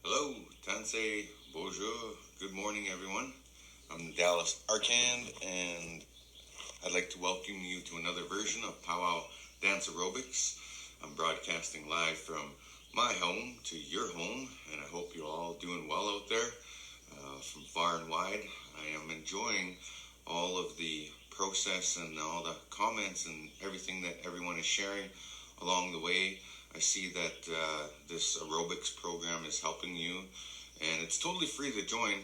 Hello, Tansei, bonjour, good morning everyone. I'm Dallas Arcand and I'd like to welcome you to another version of Pow-wow Dance Aerobics. I'm broadcasting live from my home to your home and I hope you're all doing well out there from far and wide. I am enjoying all of the process and all the comments and everything that everyone is sharing along the way. I see that this aerobics program is helping you, and it's totally free to join,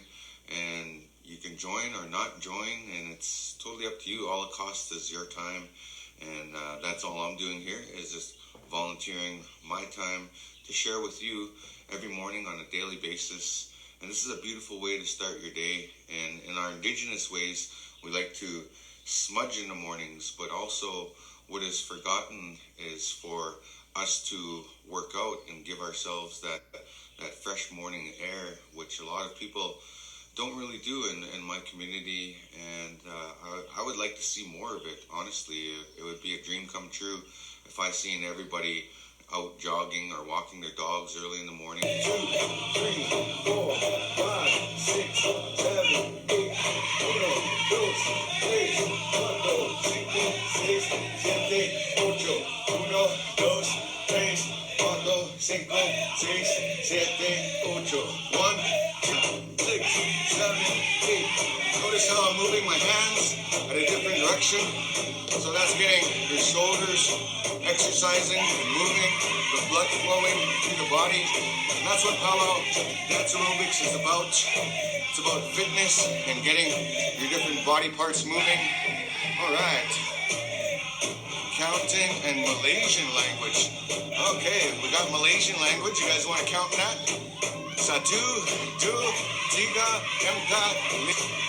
and you can join or not join, and it's totally up to you. All it costs is your time, and that's all I'm doing here is just volunteering my time to share with you every morning on a daily basis. And this is a beautiful way to start your day. And in our indigenous ways, we like to smudge in the mornings, but also what is forgotten is for us to work out and give ourselves that fresh morning air, which a lot of people don't really do in my community, and I would like to see more of it. Honestly, it would be a dream come true if I seen everybody out jogging or walking their dogs early in the morning. 2, 3, 4, 5, 6, 7, 8, 1, 2, 3, 4, 5, 6, 7, 8, 1, 2, 3, 4, 5, 6, 7, 8. 1, 6, 7, 8. Notice how I'm moving my hands at a different direction. So that's getting your shoulders exercising and moving, the blood flowing through the body. And that's what Pow-wow Dance Aerobics is about. It's about fitness and getting your different body parts moving. All right. Counting and Malaysian language. Okay, we got Malaysian language. You guys want to count that? Satu, two, tiga, empat.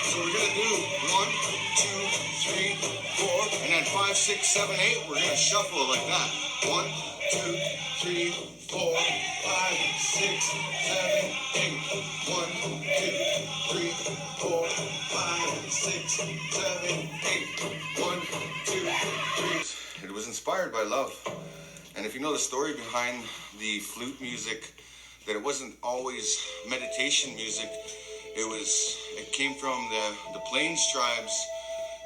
So we're gonna do 1, 2, 3, 4, and then 5, 6, 7, 8. We're gonna shuffle like that. 1, 2, 3, 4, 5, 6, 7, 8. 1, 2, 3, 4, 5, 6, 7, 8. 1, 2, 3. It was inspired by love. And if you know the story behind the flute music, that it wasn't always meditation music. It came from the Plains tribes,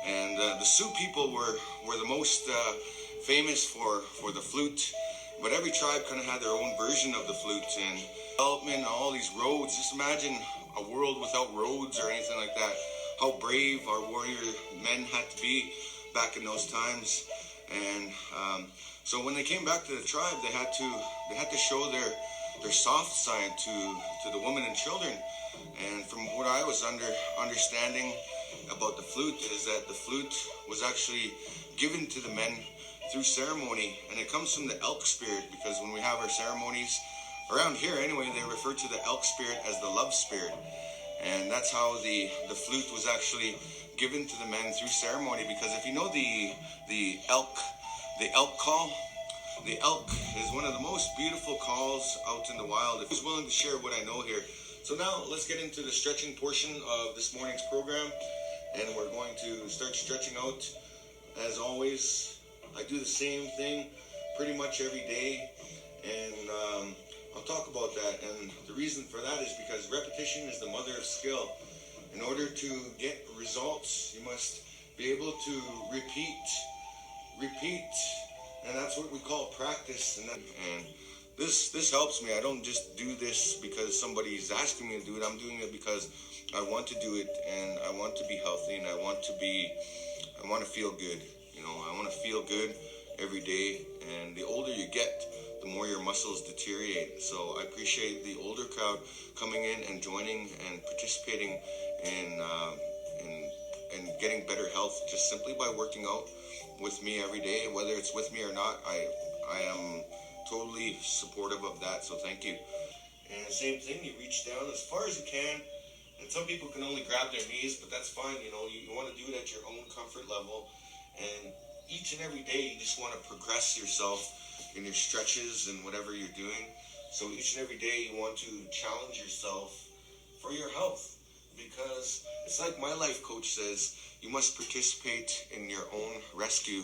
and the Sioux people were the most famous for the flute. But every tribe kind of had their own version of the flute, and development, all these roads. Just imagine a world without roads or anything like that. How brave our warrior men had to be back in those times. And so when they came back to the tribe, they had to show their soft side to the women and children. And from what I was understanding about the flute is that the flute was actually given to the men through ceremony, and it comes from the elk spirit, because when we have our ceremonies around here anyway, they refer to the elk spirit as the love spirit. And that's how the flute was actually given to the men through ceremony. Because if you know the elk call, the elk is one of the most beautiful calls out in the wild. If he's willing to share what I know here. So now let's get into the stretching portion of this morning's program, and we're going to start stretching out. As always, I do the same thing pretty much every day, and I'll talk about that. And the reason for that is because repetition is the mother of skill. In order to get results, you must be able to repeat, and that's what we call practice. And this helps me. I don't just do this because somebody's asking me to do it. I'm doing it because I want to do it, and I want to be healthy, and I want to feel good. You know, I want to feel good every day. And the older you get, the more your muscles deteriorate. So I appreciate the older crowd coming in and joining and participating in getting better health just simply by working out with me every day. Whether it's with me or not, I am totally supportive of that. So thank you. And same thing, you reach down as far as you can. And some people can only grab their knees, but that's fine. You know, you want to do it at your own comfort level. And each and every day, you just want to progress yourself in your stretches and whatever you're doing. So each and every day, you want to challenge yourself for your health. Because it's like my life coach says, you must participate in your own rescue,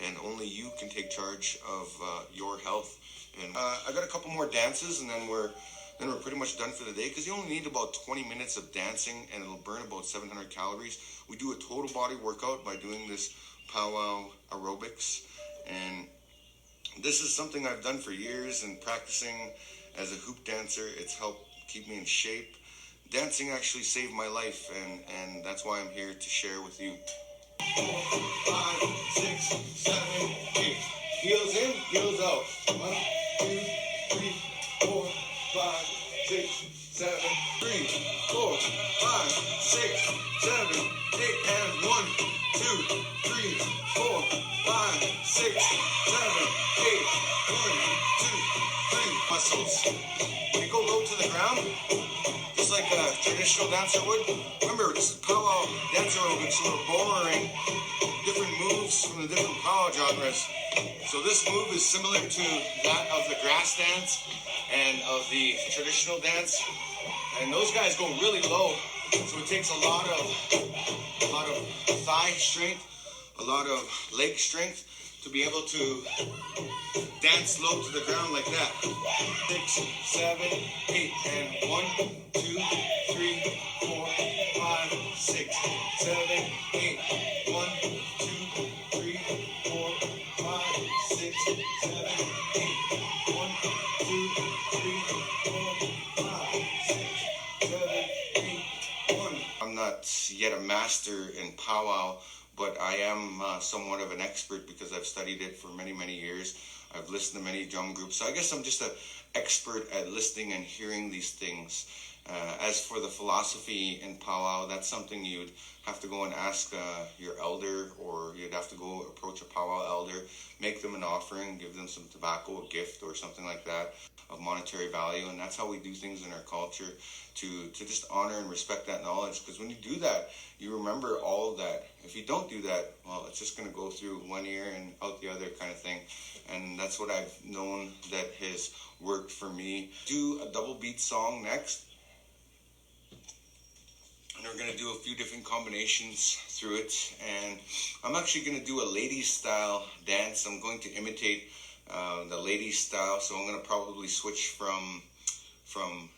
and only you can take charge of your health. And I got a couple more dances, and then we're then we're pretty much done for the day, because you only need about 20 minutes of dancing and it'll burn about 700 calories. We do a total body workout by doing this Pow-wow aerobics, and this is something I've done for years, and practicing as a hoop dancer, it's helped keep me in shape. Dancing actually saved my life, and that's why I'm here to share with you. 4, 5, 6, 7, 8. Heels in, heels out. 1, 2, 3, 4, 5, 6, 7, 3, 4, 5, 6, 7, 8, and 1, 2, 3, 4, 5, 6, 7, 8. 1, 2, 3. Muscles. When you go low to the ground, just like a traditional dancer would. Remember, this is Pow-wow dance aerobics, so we're borrowing different moves from the different Pow-wow genres. So this move is similar to that of the grass dance and of the traditional dance, and those guys go really low, so it takes a lot of thigh strength, a lot of leg strength to be able to dance low to the ground like that. 6, 7, 8, and 1, 2, 3, 4, 5, 6, 7, 8. 1, 2, 3, 4, 5, 6, 7, 8. 1, 2, 3, 4, 5, 6, 7, 8. 1. I'm not yet a master in Pow-wow, but I am somewhat of an expert because I've studied it for many, many years. I've listened to many drum groups, so I guess I'm just an expert at listening and hearing these things. As for the philosophy in Pow-wow, that's something you'd have to go and ask your elder, or you'd have to go approach a Pow-wow elder, make them an offering, give them some tobacco, a gift, or something like that of monetary value. And that's how we do things in our culture, to just honor and respect that knowledge, because when you do that, you remember all of that. If you don't do that, well, it's just going to go through one ear and out the other kind of thing. And that's what I've known that has worked for me. Do a double beat song next, and we're going to do a few different combinations through it. And I'm actually going to do a ladies style dance. I'm going to imitate the ladies style, so I'm going to probably switch from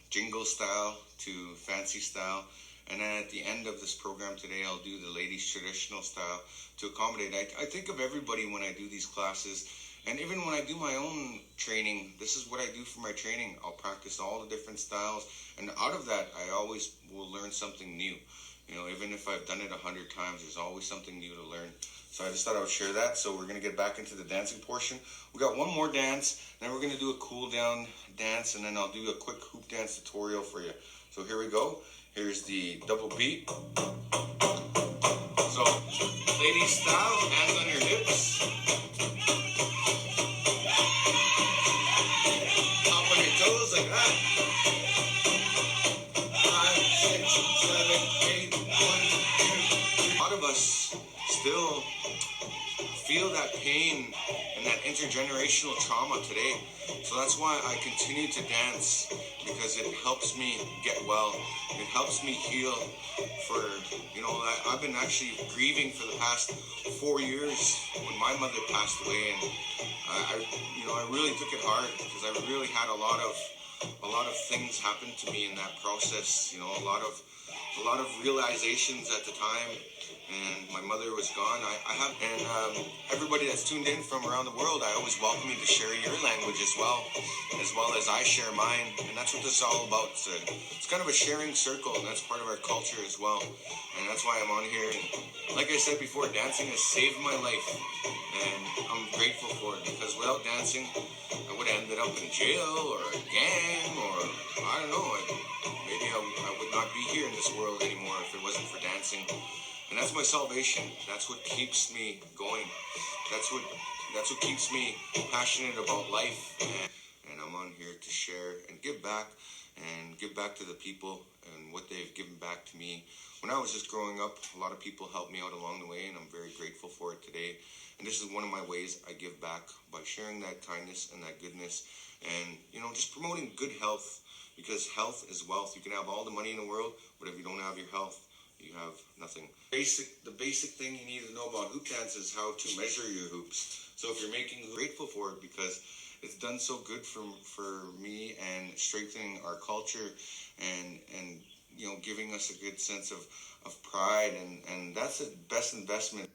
jingle style to fancy style. And then at the end of this program today, I'll do the ladies traditional style to accommodate. I think of everybody when I do these classes, and even when I do my own training, this is what I do for my training. I'll practice all the different styles, and out of that, I always will learn something new. You know, even if I've done it 100 times, there's always something new to learn. So I just thought I would share that. So we're going to get back into the dancing portion. We got one more dance, then we're going to do a cool down dance, and then I'll do a quick hoop dance tutorial for you. So here we go. Here's the double beat. So, ladies style, hands on your hips. Top on your toes like that. 5, 6, 7, 8, 1, 2, 3. A lot of us still feel that pain and that intergenerational trauma today. So that's why I continue to dance, because it helps me get well. It helps me heal. For, you know, I've been actually grieving for the past 4 years when my mother passed away, and I really took it hard, because I really had a lot of things happen to me in that process. You know, a lot of realizations at the time, and my mother was gone. Everybody that's tuned in from around the world, I always welcome you to share your language as well as I share mine, and that's what this is all about. It's kind of a sharing circle, and that's part of our culture as well, and that's why I'm on here. And like I said before, dancing has saved my life, and I'm grateful for it, because without dancing, I would have ended up in jail or a gang, or I don't know, maybe I would not be here in this world anymore if it wasn't for dancing. And that's my salvation. That's what keeps me going. That's what keeps me passionate about life. And I'm on here to share and give back to the people and what they've given back to me. When I was just growing up, a lot of people helped me out along the way, and I'm very grateful for it today. And this is one of my ways I give back, by sharing that kindness and that goodness, and, you know, just promoting good health, because health is wealth. You can have all the money in the world, but if you don't have your health, you have nothing. The basic thing you need to know about hoop dance is how to measure your hoops. So if you're grateful for it, because it's done so good for me and strengthening our culture and giving us a good sense of pride, and that's the best investment